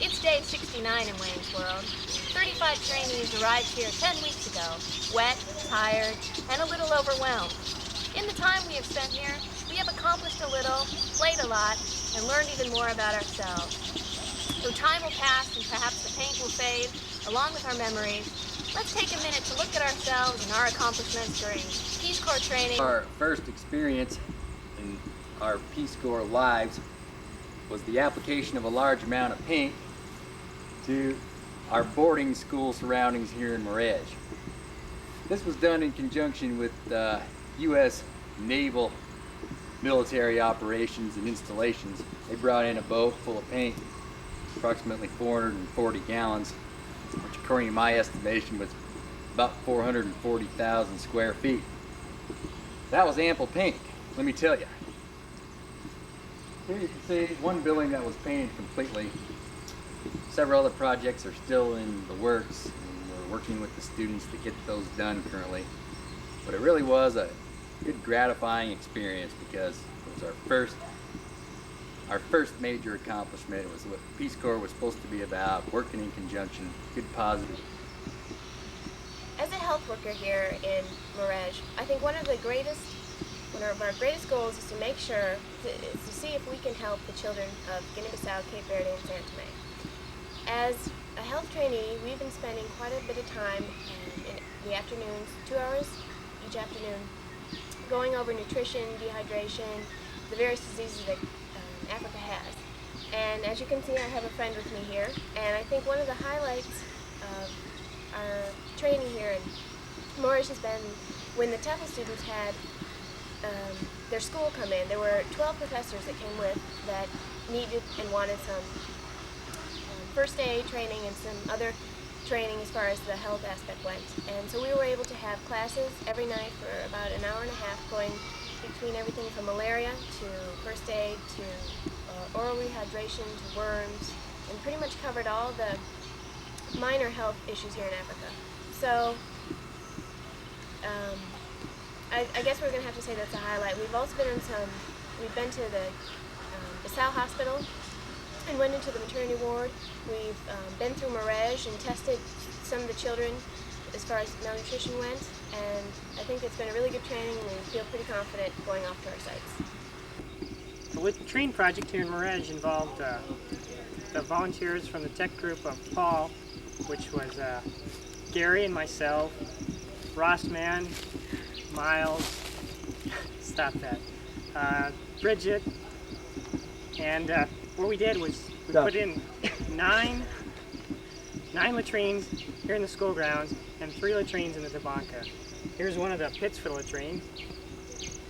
It's day 69 in Wayne's World. 35 trainees arrived here 10 weeks ago, wet, tired, and a little overwhelmed. In the time we have spent here, we have accomplished a little, played a lot, and learned even more about ourselves. Though time will pass and perhaps the paint will fade, along with our memories, let's take a minute to look at ourselves and our accomplishments during Peace Corps training. Our first experience in our Peace Corps lives was the application of a large amount of paint to our boarding school surroundings here in Merege. This was done in conjunction with U.S. naval military operations and installations. They brought in a boat full of paint, approximately 440 gallons, which according to my estimation was about 440,000 square feet. That was ample paint, let me tell you. Here you can see one building that was painted completely. Several other projects are still in the works, and we're working with the students to get those done currently. But it really was a good, gratifying experience because it was our first major accomplishment. It was what Peace Corps was supposed to be about, working in conjunction, good positive. As a health worker here in Merege, I think one of our greatest goals is to make sure to see if we can help the children of Guine-Bissau, Cape Verde, and Santa Tomé. As a health trainee, we've been spending quite a bit of time in the afternoons, 2 hours each afternoon, going over nutrition, dehydration, the various diseases that Africa has. And as you can see, I have a friend with me here, and I think one of the highlights of our training here in Merege has been when the TEFL students had their school come in. There were 12 professors that came with that needed and wanted some first aid training and some other training as far as the health aspect went. And so we were able to have classes every night for about an hour and a half, going between everything from malaria to first aid to oral rehydration to worms, and pretty much covered all the minor health issues here in Africa. So I guess we're going to have to say that's a highlight. We've also been we've been to the Bissau hospital and went into the maternity ward. We've been through Merege and tested some of the children as far as malnutrition went, and I think it's been a really good training, and we feel pretty confident going off to our sites. The train project here in Merege involved the volunteers from the tech group of Paul, which was Gary and myself, Rossman, Miles, stop that, Bridget, and what we did was we put in nine latrines here in the school grounds and 3 latrines in the Tabanka. Here's one of the pits for the latrines.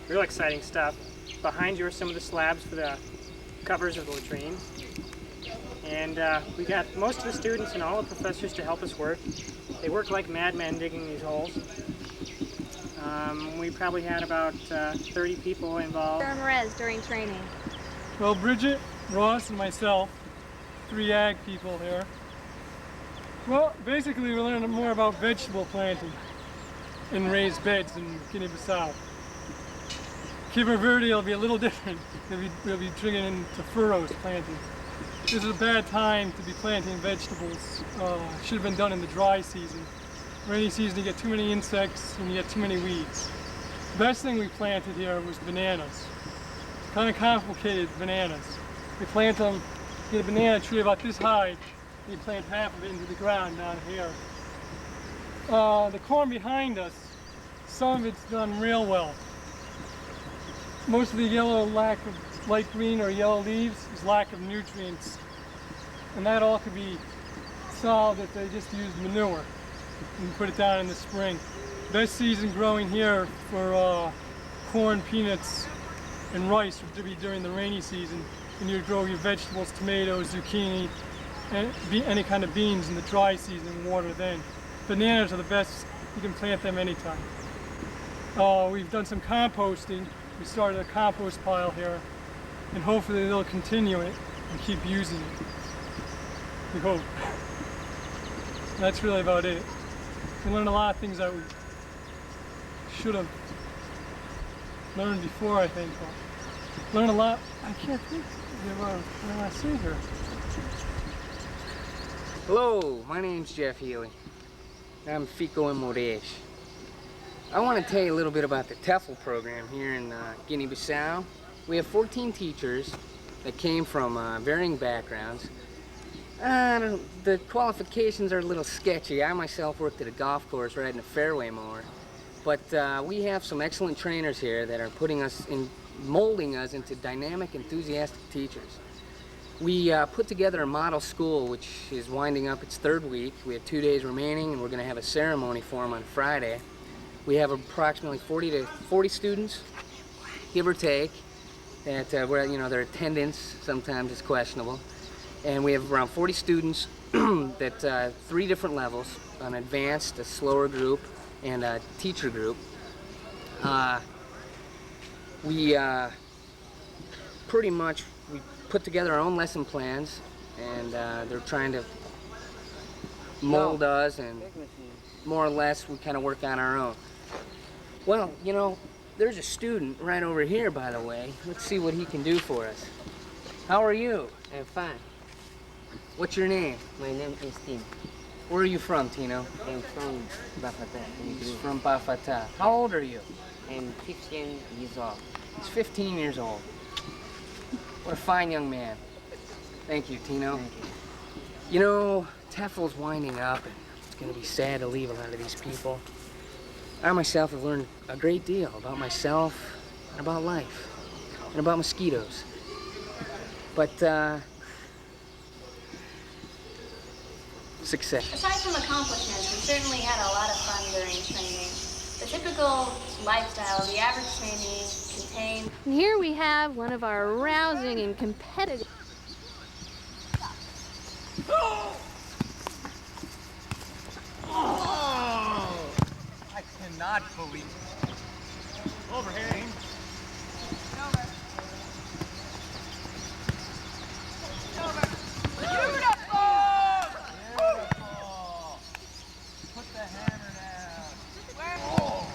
Real exciting stuff. Behind you are some of the slabs for the covers of the latrines. And we got most of the students and all the professors to help us work. They worked like madmen digging these holes. We probably had about 30 people involved. Merege during training. Well, Bridget, Ross, and myself, 3 ag people here. Well, basically we're learning more about vegetable planting in raised beds in Guinea-Bissau. Cape Verde will be a little different. We'll be triggering into furrows planting. This is a bad time to be planting vegetables. Should have been done in the dry season. Rainy season, you get too many insects and you get too many weeds. The best thing we planted here was bananas. Kind of complicated bananas. We plant them, get a banana tree about this high, and you plant half of it into the ground down here. The corn behind us, some of it's done real well. Most of the yellow lack of light green or yellow leaves is lack of nutrients. And that all could be solved if they just used manure and put it down in the spring. Best season growing here for corn, peanuts, and rice would be during the rainy season, when you grow your vegetables, tomatoes, zucchini, and any kind of beans in the dry season, water then. Bananas are the best, you can plant them anytime. We've done some composting. We started a compost pile here, and hopefully they'll continue it and keep using it. We hope. That's really about it. We learned a lot of things that we should have learned before, I think. Learned a lot. I can't think. What did I say here? Hello, my name's Jeff Healy. I'm Fico in Moresh. I want to tell you a little bit about the TEFL program here in Guine-Bissau. We have 14 teachers that came from varying backgrounds. The qualifications are a little sketchy. I myself worked at a golf course riding a fairway mower. But we have some excellent trainers here that are molding us into dynamic, enthusiastic teachers. We put together a model school which is winding up its 3rd week. We have 2 days remaining and we're going to have a ceremony for them on Friday. We have approximately 40 students, give or take, where their attendance sometimes is questionable. And we have around 40 students that 3 different levels, an advanced, a slower group, and a teacher group. We put together our own lesson plans, and they're trying to mold us, and more or less we kind of work on our own. Well, there's a student right over here, by the way. Let's see what he can do for us. How are you? I'm fine. What's your name? My name is Tim. Where are you from, Tino? I'm from Bafata. He's from Bafata. How old are you? I'm 15 years old. He's 15 years old. What a fine young man. Thank you, Tino. Thank you. You know, TEFL's winding up, and it's going to be sad to leave a lot of these people. I myself have learned a great deal about myself, and about life, and about mosquitoes. But, success. Aside from accomplishments, we certainly had a lot of fun during training. The typical lifestyle of the average trainee contained. And here we have one of our rousing and competitive. I cannot believe it. Over here. Put the hammer down. Oh.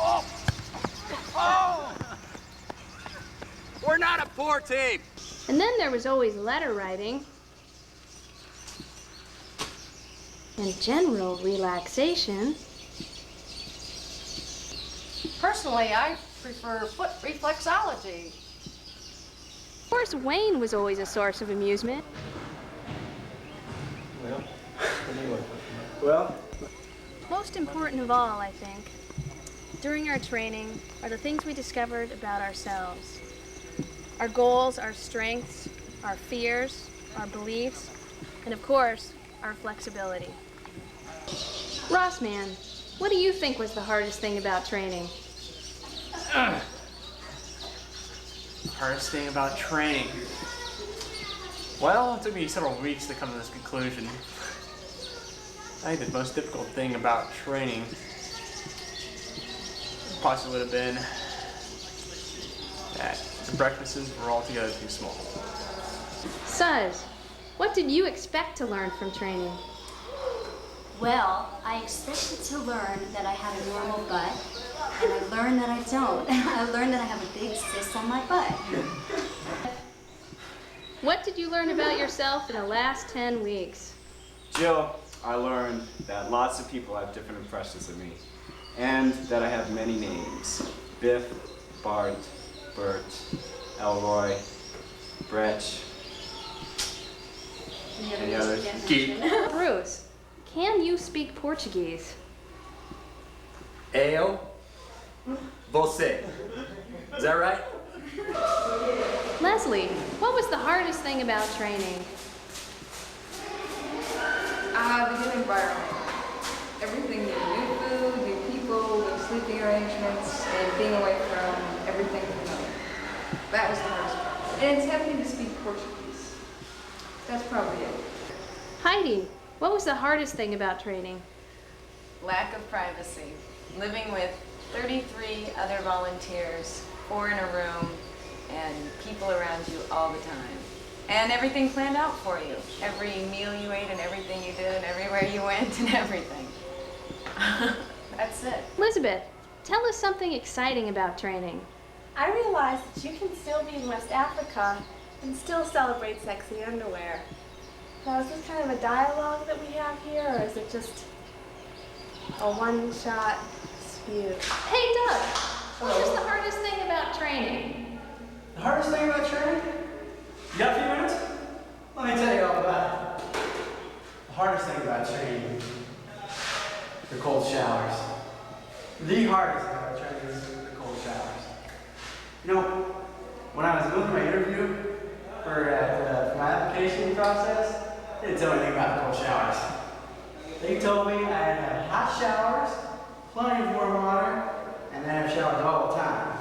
Oh. Oh. We're not a poor team. And then there was always letter writing and general relaxation. Personally, I prefer foot reflexology. Of course, Wayne was always a source of amusement. Well, Most important of all, I think, during our training are the things we discovered about ourselves. Our goals, our strengths, our fears, our beliefs, and of course, our flexibility. Ross, man, what do you think was the hardest thing about training? Hardest thing about training. Well, it took me several weeks to come to this conclusion. I think the most difficult thing about training possibly would have been that the breakfasts were altogether too small. Suz, what did you expect to learn from training? Well, I expected to learn that I had a normal butt, and I learned that I don't. I learned that I have a big cyst on my butt. What did you learn about yourself in the last 10 weeks? Jill, I learned that lots of people have different impressions of me, and that I have many names. Biff, Bart, Bert, Elroy, Bretch, any others? Geek. Bruce, can you speak Portuguese? Eu, você. Is that right? Leslie, what was the hardest thing about training? The new environment. Everything new. New food, new people, new sleeping arrangements, and being away from everything familiar. That was the hardest part. And it's having to speak Portuguese. That's probably it. Heidi, what was the hardest thing about training? Lack of privacy. Living with 33 other volunteers, 4 in a room, and people around you all the time. And everything planned out for you. Every meal you ate and everything you did and everywhere you went and everything. That's it. Elizabeth, tell us something exciting about training. I realized that you can still be in West Africa and still celebrate sexy underwear. Now, is this kind of a dialogue that we have here, or is it just a one-shot spew? Hey, Doug, what is the hardest thing about training? The hardest thing about training? You got a few minutes? Let me tell you all about it. The hardest thing about training, the cold showers. The hardest thing about training is the cold showers. You know, when I was doing my interview for my application process, they didn't tell me anything about the cold showers. They told me I had to have hot showers, plenty of warm water, and then have showers all the time.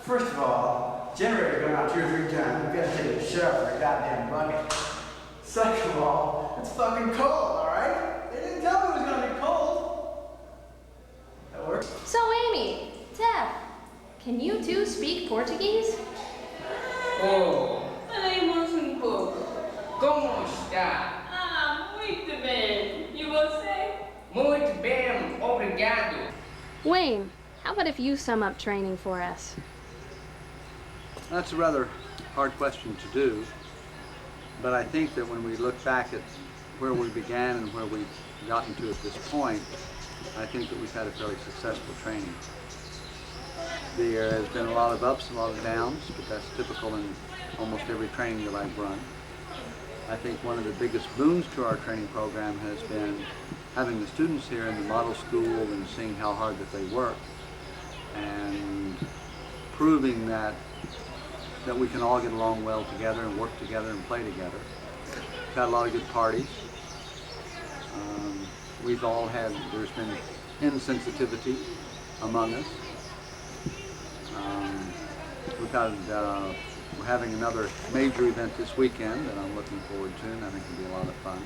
First of all, generator going out 2 or 3 times. You've got to take a shower for a goddamn bucket. Second of all, it's fucking cold, alright? They didn't tell me it was going to be cold. That works. So, Amy, Deb, can you two speak Portuguese? Oh, falamos pouco. Como está? Ah, muito bem. E você? Muito bem, obrigado. Wayne, how about if you sum up training for us? That's a rather hard question to do, but I think that when we look back at where we began and where we've gotten to at this point, I think that we've had a fairly successful training. There has been a lot of ups and a lot of downs, but that's typical in almost every training that I've run. I think one of the biggest boons to our training program has been having the students here in the model school and seeing how hard that they work and proving that we can all get along well together and work together and play together. We've had a lot of good parties. There's been insensitivity among us. We're having another major event this weekend that I'm looking forward to, and I think it'll be a lot of fun.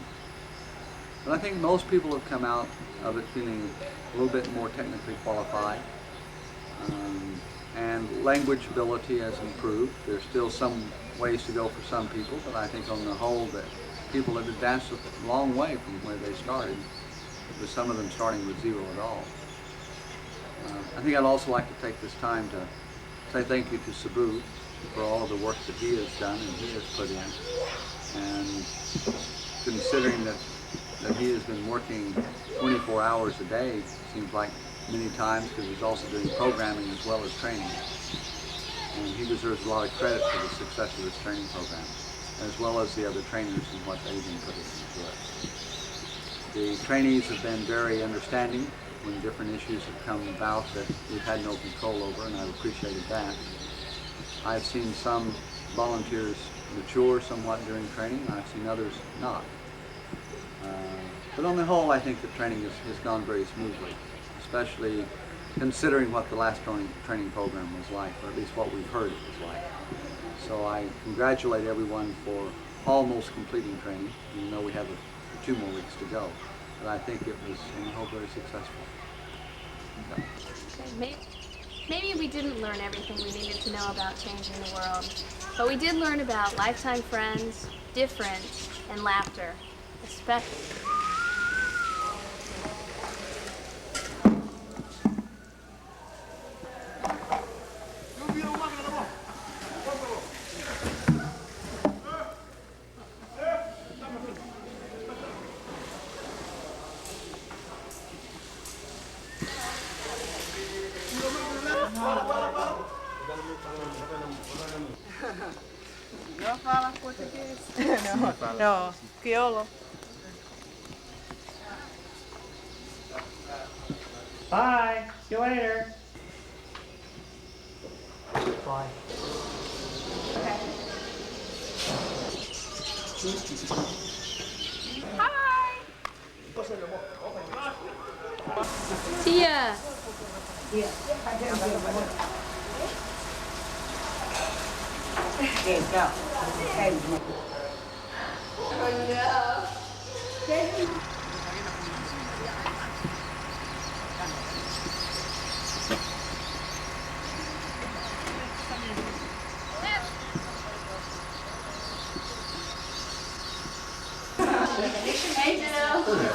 But I think most people have come out of it feeling a little bit more technically qualified. And language ability has improved. There's still some ways to go for some people, but I think on the whole that people have advanced a long way from where they started, with some of them starting with zero at all. I think I'd also like to take this time to say thank you to Sabu for all the work that he has done and he has put in. And considering that he has been working 24 hours a day, seems like many times, because he's also doing programming as well as training. And he deserves a lot of credit for the success of this training program, as well as the other trainers and what they've been putting into it. The trainees have been very understanding when different issues have come about that we've had no control over, and I've appreciated that. I've seen some volunteers mature somewhat during training, and I've seen others not. But on the whole, I think the training has gone very smoothly, especially considering what the last training program was like, or at least what we've heard it was like. So I congratulate everyone for almost completing training, even though we have 2 more weeks to go. But I think it was, on the whole, very successful. Okay. Maybe we didn't learn everything we needed to know about changing the world, but we did learn about lifetime friends, difference, and laughter, especially. Não fala português. Não, crioulo. Bye. See you later. Bye. Hi. See ya.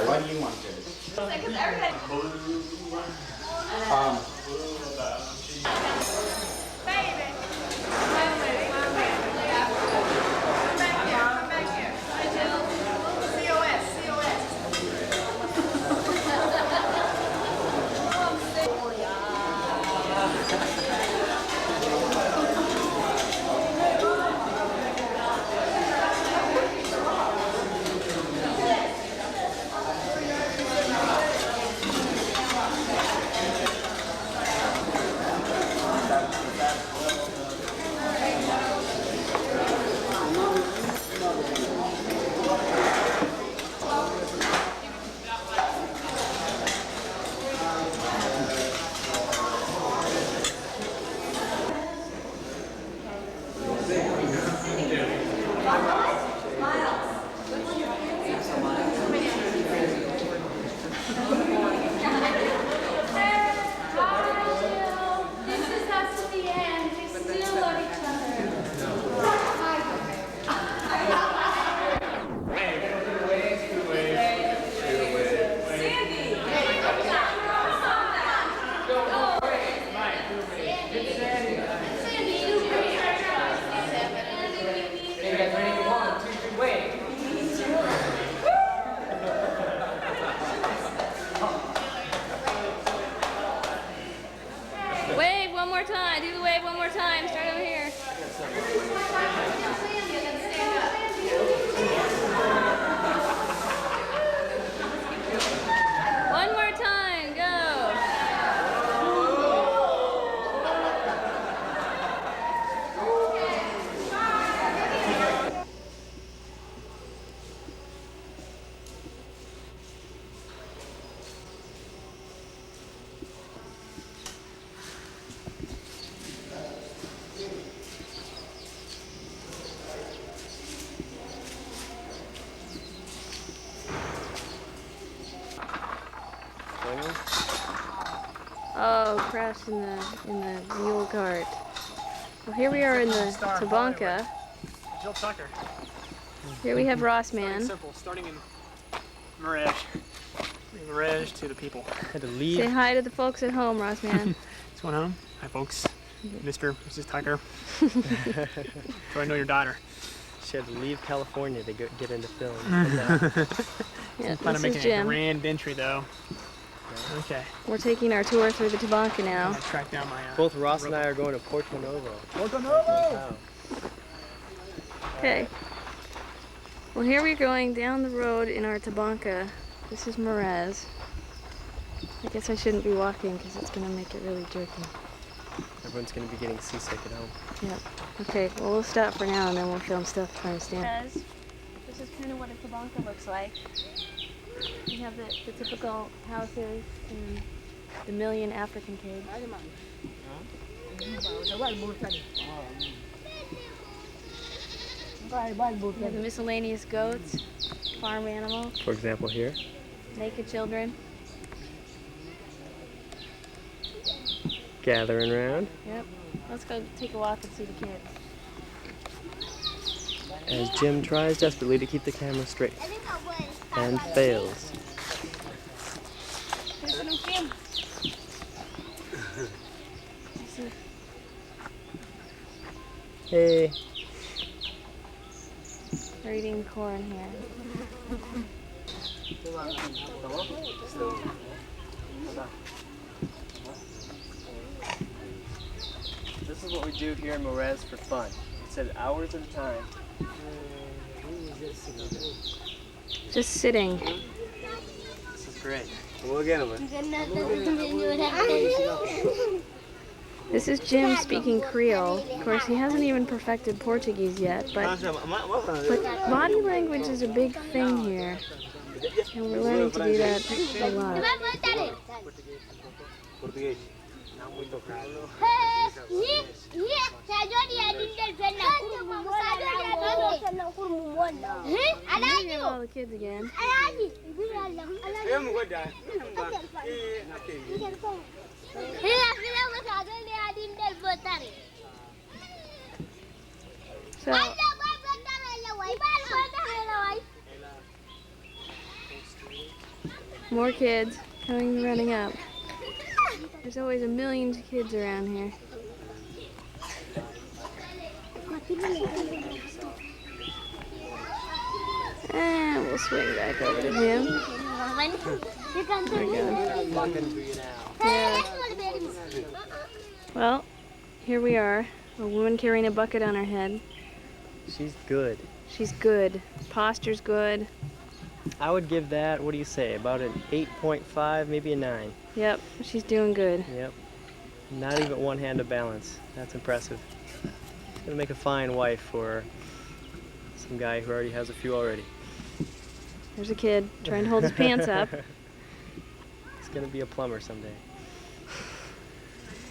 Why do you want to? Because everybody. Baby. trash in the mule cart. Well, here we are in the Tabanka. Jill Tucker. Here we have Ross Man. Simple, starting in Mirage. Mirage to the people. Had to leave. Say hi to the folks at home, Ross Man. What's going on? Hi, folks. Mr. Mrs. Tucker. Do I know your daughter? She had to leave California to get into film. Yeah, Plan on this is making a Jim. grand entry, though. Okay. We're taking our tour through the Tabanka now. Track down my. Both Ross and I are going to Porto Novo. Porto Novo! Okay. Well, here we're going down the road in our Tabanka. This is Mirage. I guess I shouldn't be walking because it's going to make it really jerky. Everyone's going to be getting seasick at home. Yep. Okay, well, we'll stop for now and then we'll film stuff trying to stand. This is kind of what a Tabanka looks like. You have the typical houses and the million African caves. You have the miscellaneous goats, farm animals, For example, here. naked children. Gathering around Yep. Let's go take a walk and see the kids. as Jim tries desperately to keep the camera straight and fails. Hey. They're eating corn here. This is what we do here in Morez for fun. We sit hours at a time. Just sitting. This is great. This is Jim speaking Creole. Of course, he hasn't even perfected Portuguese yet, but body language is a big thing here. And we're learning to do that a lot. Maybe all the kids again. So, more kids coming running up. There's always a million kids around here. And we'll swing back over to him. There we go. Yeah. Well, here we are. A woman carrying a bucket on her head. She's good. She's good. Posture's good. I would give that, what do you say, about an 8.5, maybe a 9. Yep, she's doing good. Yep. Not even one hand of balance. That's impressive. She's gonna make a fine wife for some guy who already has a few already. There's a kid trying to hold his pants up. He's gonna be a plumber someday.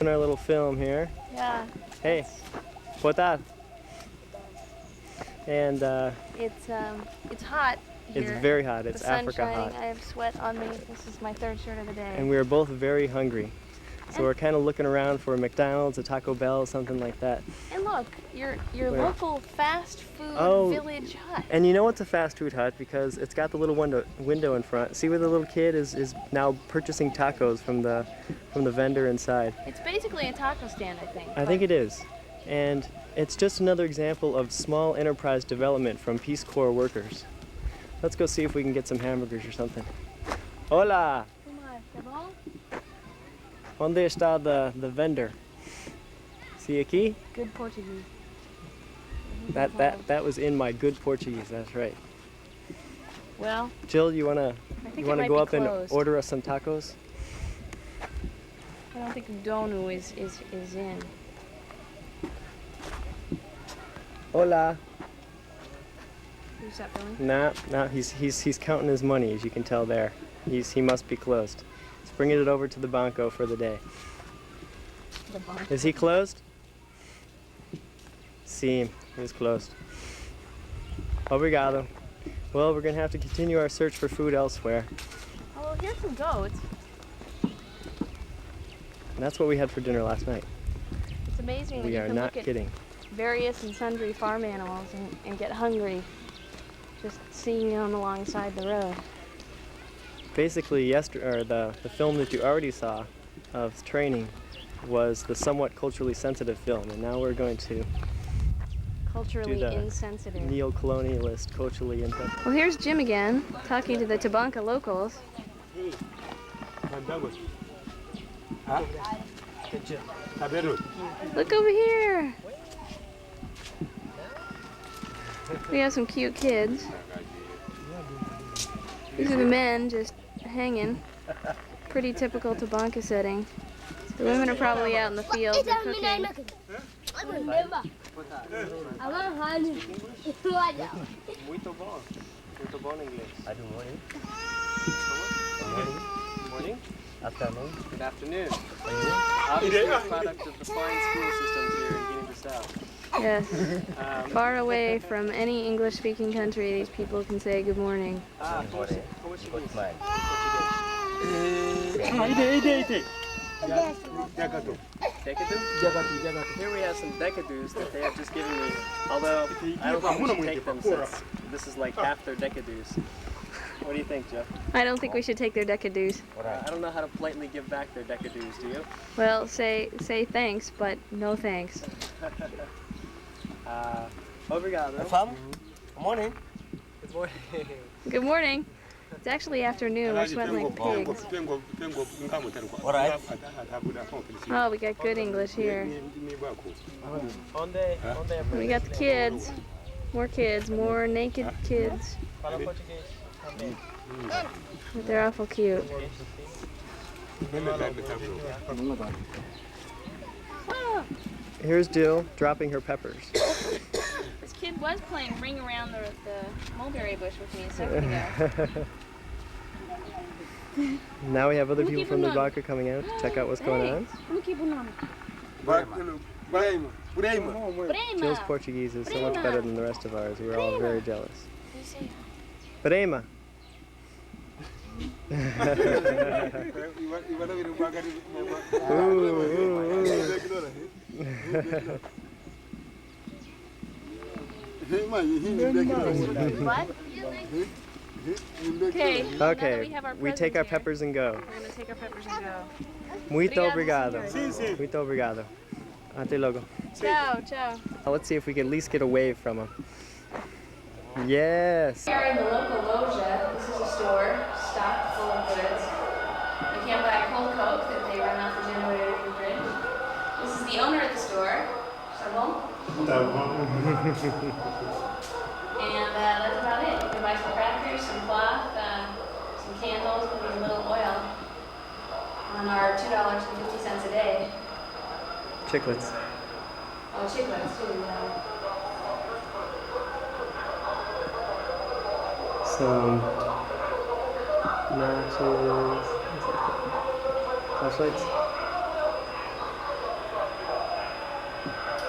In our little film here. Yeah. Hey, what that? And It's hot here. it's very hot. It's the sun's Africa shining. hot. I have sweat on me. This is my third shirt of the day. And we are both very hungry. So we're kind of looking around for a McDonald's, a Taco Bell, something like that. And look, your Where? local fast food village hut. And you know it's a fast food hut because it's got the little window in front. See where the little kid is now purchasing tacos from the vendor inside. It's basically a taco stand, I think. I think it is. And it's just another example of small enterprise development from Peace Corps workers. Let's go see if we can get some hamburgers or something. Hola! Onde está the vendor? See aqui? Good Portuguese. That was in my good Portuguese, that's right. Well, Jill, you wanna it go might up be and closed. order us some tacos? I don't think Donu is in. Hola. Who's that filming? Nah, he's counting his money, as you can tell there. He must be closed. He's bringing it over to the banco for the day. The banco. Is he closed? Sim, he was closed. Obrigado. Well, we're gonna have to continue our search for food elsewhere. Oh, well, here's some goats. And that's what we had for dinner last night. It's amazing that We you are can not look at kidding. various and sundry farm animals and get hungry just seeing them alongside the road. Basically, the film that you already saw of training was the somewhat culturally sensitive film, and now we're going to Culturally do the insensitive. neo-colonialist, culturally insensitive. Well, here's Jim again, talking to the Tabanka locals. Look over here! We have some cute kids. These are the men just hanging. Pretty typical Tabanka setting. The women are probably out in the field, they're cooking. Muito bom. Muito bom inglês. Good morning. Morning. Afternoon. Good afternoon. Obviously a product of the fine school systems here in Guine-Bissau. Yes. Far away from any English-speaking country, these people can say good morning. Here we have some decadus that they have just given me, although I don't think we should take them since this is like half their decadus. What do you think, Jeff? I don't think we should take their decadus. I don't know how to politely give back their decadus, do you? Well, say thanks, but no thanks. Obrigado. Good morning. Good morning. Good morning. It's actually afternoon. We're sweating like pigs. Oh, we got good English here. We got the kids. More kids. More naked kids. But they're awful cute. Here's Jill dropping her peppers. This kid was playing ring around the mulberry bush with me a second ago. Now we have other people from the Tabanka coming out to check out what's going on. Jill's Portuguese is so much better than the rest of ours. We're all very jealous. Brema. What? Okay. Okay, we take our peppers and go. We're gonna take our peppers and go. Muito obrigado. Muito obrigado. Até logo. Ciao, ciao. Let's see if we can at least get a wave from him. Yes. We are in the local loja. This is a store stocked full of goods. You can buy cold Coke that they run off the generator in the fridge. This is the owner of the store. Sabon. And that's about it. You can buy some crackers, some cloth, some candles, maybe a little oil on our $2.50 a day. Chiclets. Oh, chiclets too, Some matches. Flashlights.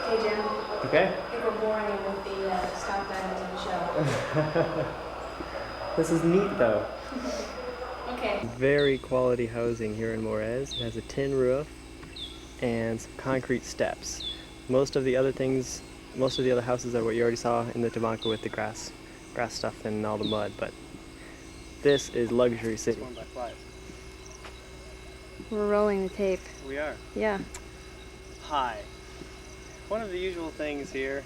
Okay, Jim. Okay. I think we're boring you with the stock items on the shelf. This is neat though. Okay. Very quality housing here in Morez. It has a tin roof and some concrete steps. Most of the other houses are what you already saw in the Tabanka with the grass stuff and all the mud, but this is luxury city. We're rolling the tape. We are. Yeah. Hi. One of the usual things here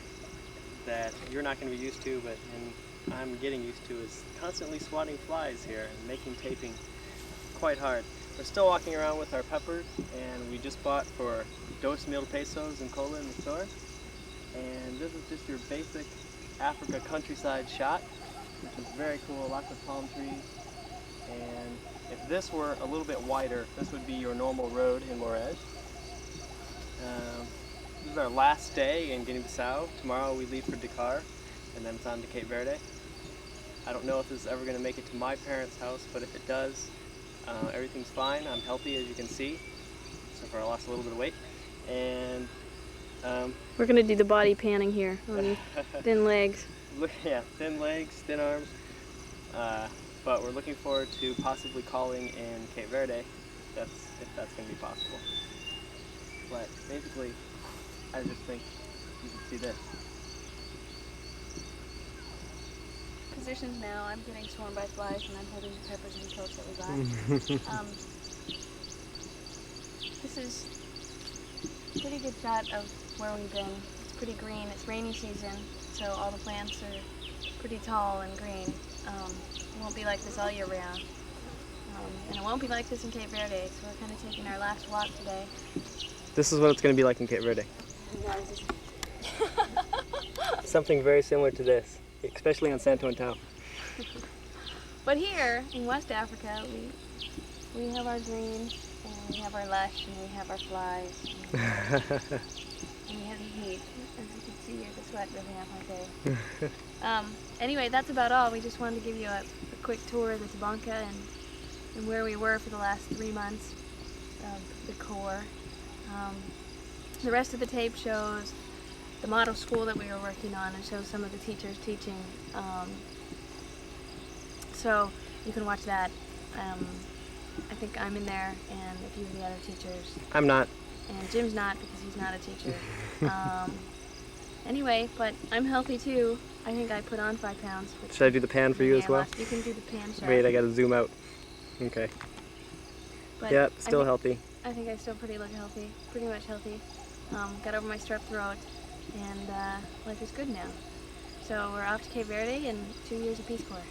that you're not going to be used to, but I'm getting used to, is constantly swatting flies here and making taping quite hard. We're still walking around with our peppers, and we just bought for 2,000 pesos in cola in the store. And this is just your basic Africa countryside shot, which is very cool, lots of palm trees. And if this were a little bit wider, this would be your normal road in Morez. This is our last day in Guine-Bissau. Tomorrow we leave for Dakar, and then it's on to Cape Verde. I don't know if this is ever going to make it to my parents' house, but if it does, everything's fine. I'm healthy, as you can see, so far I lost a little bit of weight. And we're going to do the body panning here on thin legs. Yeah, thin legs, thin arms. But we're looking forward to possibly calling in Cape Verde, if that's going to be possible. but basically, I just think you can see this. Positions now, I'm getting swarmed by flies and I'm holding the peppers and coats that we got. This is a pretty good shot of where we've been. It's pretty green, it's rainy season, so all the plants are pretty tall and green. It won't be like this all year round. And it won't be like this in Cape Verde, so we're kind of taking our last walk today. This is what it's going to be like in Cape Verde. Something very similar to this, especially on Santo Antão. But here in West Africa, we have our green, and we have our lush, and we have our flies, and we have the heat. As you can see here, the sweat dripping off my face. Anyway, that's about all. We just wanted to give you a quick tour of the Tabanca and where we were for the last 3 months of the Corps. The rest of the tape shows the model school that we were working on and shows some of the teachers teaching. So you can watch that. I think I'm in there and a few of the other teachers. I'm not. And Jim's not because he's not a teacher. Anyway, but I'm healthy too. I think I put on 5 pounds. Should I do the pan for you as well? You can do the pan shot. Wait, I gotta zoom out. Okay. But Yep, still healthy. I think I still pretty much healthy. Got over my strep throat, and life is good now. So we're off to Cape Verde in 2 years of Peace Corps.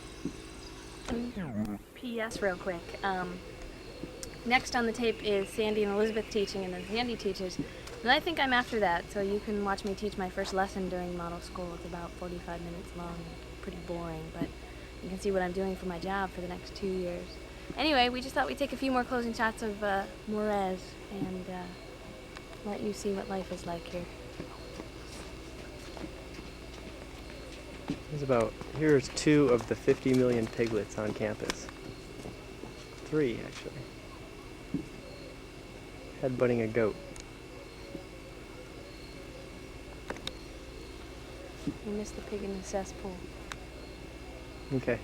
P.S. real quick. Next on the tape is Sandy and Elizabeth teaching, and then Sandy teaches. And I think I'm after that, so you can watch me teach my first lesson during model school. It's about 45 minutes long, pretty boring, but you can see what I'm doing for my job for the next 2 years. Anyway, we just thought we'd take a few more closing shots of Morez and let you see what life is like here. Here's 2 of the 50 million piglets on campus. 3, actually. Headbutting a goat. You missed the pig in the cesspool. Okay.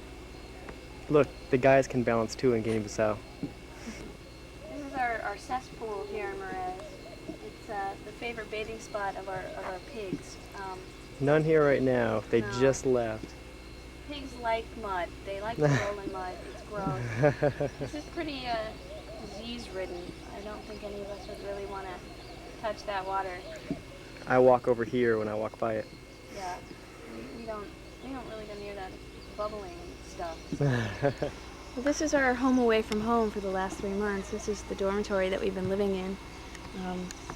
Look, the guys can balance too in Guine-Bissau. This is our cesspool here in Morez. It's the favorite bathing spot of our pigs. None here right now. They just left. Pigs like mud. They like to roll in mud. It's gross. This is pretty disease-ridden. I don't think any of us would really want to touch that water. I walk over here when I walk by it. Yeah, we don't really go near that bubbling stuff. Well, this is our home away from home for the last 3 months. This is the dormitory that we've been living in.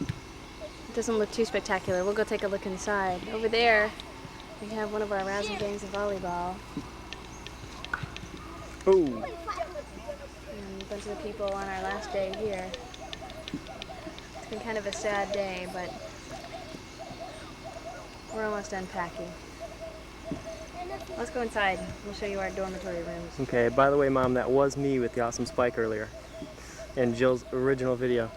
It doesn't look too spectacular. We'll go take a look inside. Over there, we have one of our razzle gangs of volleyball. Ooh. And a bunch of the people on our last day here. It's been kind of a sad day, but we're almost done packing. Let's go inside. We'll show you our dormitory rooms. Okay, by the way, Mom, that was me with the awesome spike earlier. And Jill's original video.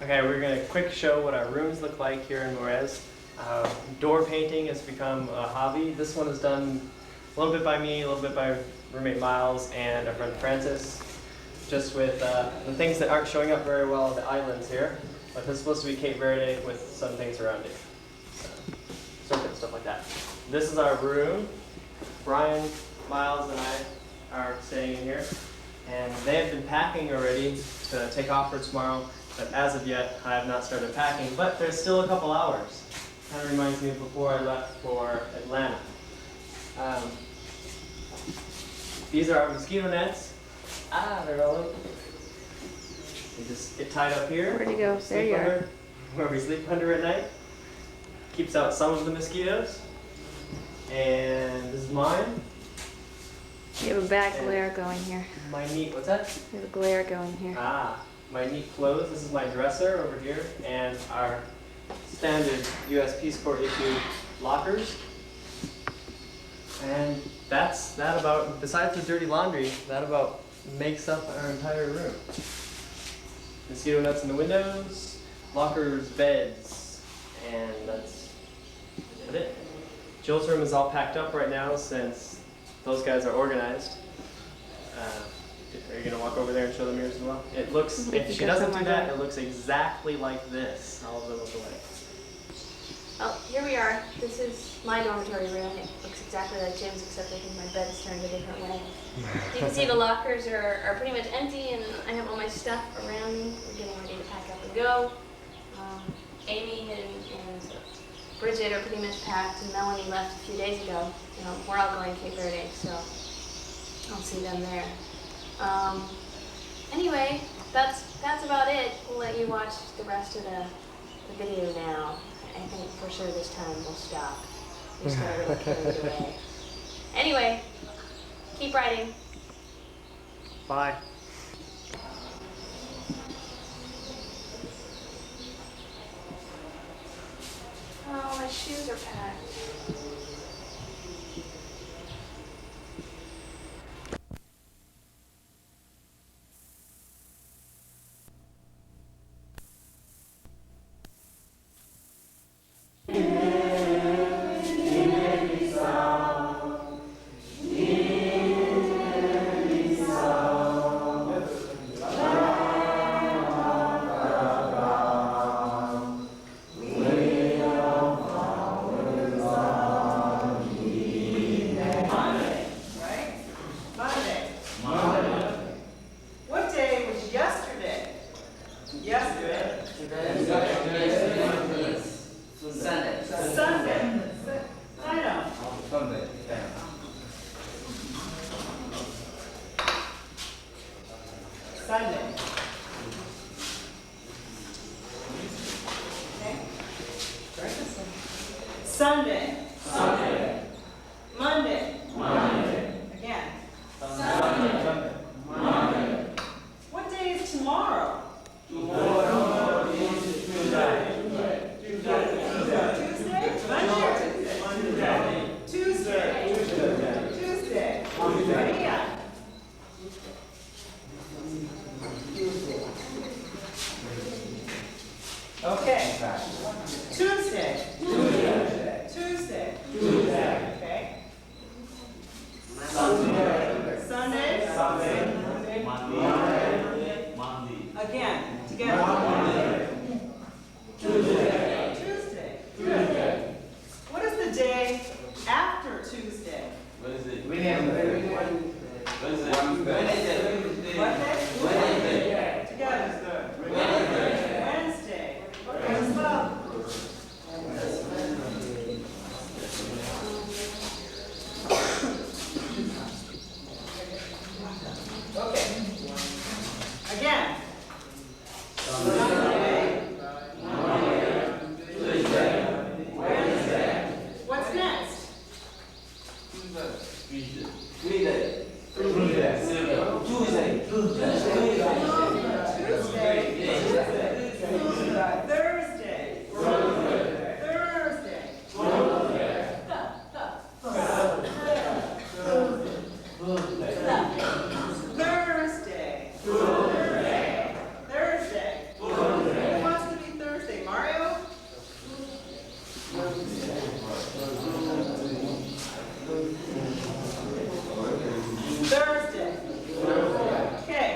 Okay, we're going to quick show what our rooms look like here in Morez. Door painting has become a hobby. This one is done a little bit by me, a little bit by roommate Miles and our friend Francis. Just with the things that aren't showing up very well on the islands here. But this is supposed to be Cape Verde with some things around it. Serpent, stuff like that. This is our room. Brian, Miles, and I are staying in here. And they have been packing already to take off for tomorrow. But as of yet, I have not started packing. But there's still a couple hours. Kind of reminds me of before I left for Atlanta. These are our mosquito nets. They're all over. They just get tied up here. Where'd you go? There you are. Where we sleep under at night. Keeps out some of the mosquitoes. And this is mine. You have a bad glare going here. My neat, what's that? You have a glare going here. My neat clothes. This is my dresser over here. And our standard US Peace Corps issue lockers. And that's that about, besides the dirty laundry, that about makes up our entire room. Mosquito nets in the windows, lockers, beds, and that's it. Jill's room is all packed up right now since those guys are organized. Are you going to walk over there and show them yours as well? It looks, if she doesn't do that, it looks exactly like this. All of them look alike. Oh, here we are. This is my dormitory room. It looks exactly like Jim's, except I think my bed's turned a different way. You can see the lockers are pretty much empty, and I have all my stuff around me. We're getting ready to pack up and go. Amy and Bridget are pretty much packed, and Melanie left a few days ago. We're all going to Cape Verde, so I'll see them there. Anyway, that's about it. We'll let you watch the rest of the video now. I think for sure this time we'll stop. We just got a little carried away. Anyway, keep writing. Bye. Oh, my shoes are packed. Sunday. Sunday. Monday. Monday. Again. Sunday. Monday. What day is tomorrow? Tomorrow is Tuesday. Tuesday? Monday. Tuesday. Tuesday. Maria. Okay. Tuesday. Tuesday. Tuesday. Tuesday. Okay. Sunday. Sunday. Sunday. Monday. Monday. Again. Together. Monday. Tuesday. Tuesday. Tuesday. What is the day after Tuesday? Wednesday. Wednesday. What day? Wednesday. Together. Wednesday. Wednesday. Okay, stop. Okay. Again. Sunday. Monday. Tuesday. Wednesday. What's next? Tuesday. Thursday. Thursday. Who wants to be Thursday? Mario? Thursday. Okay.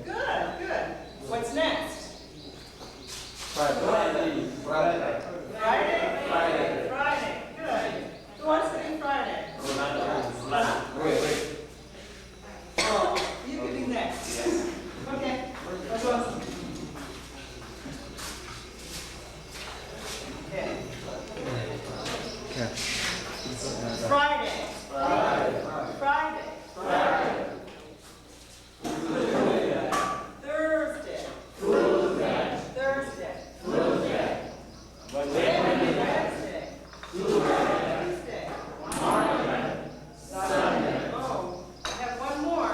Good, good. What's next? Friday. Good. Who wants to be Friday? Oh, you can be next. Okay. That's awesome. Okay. Friday. Thursday. Wednesday. Tuesday. Sunday. Oh, I have one more.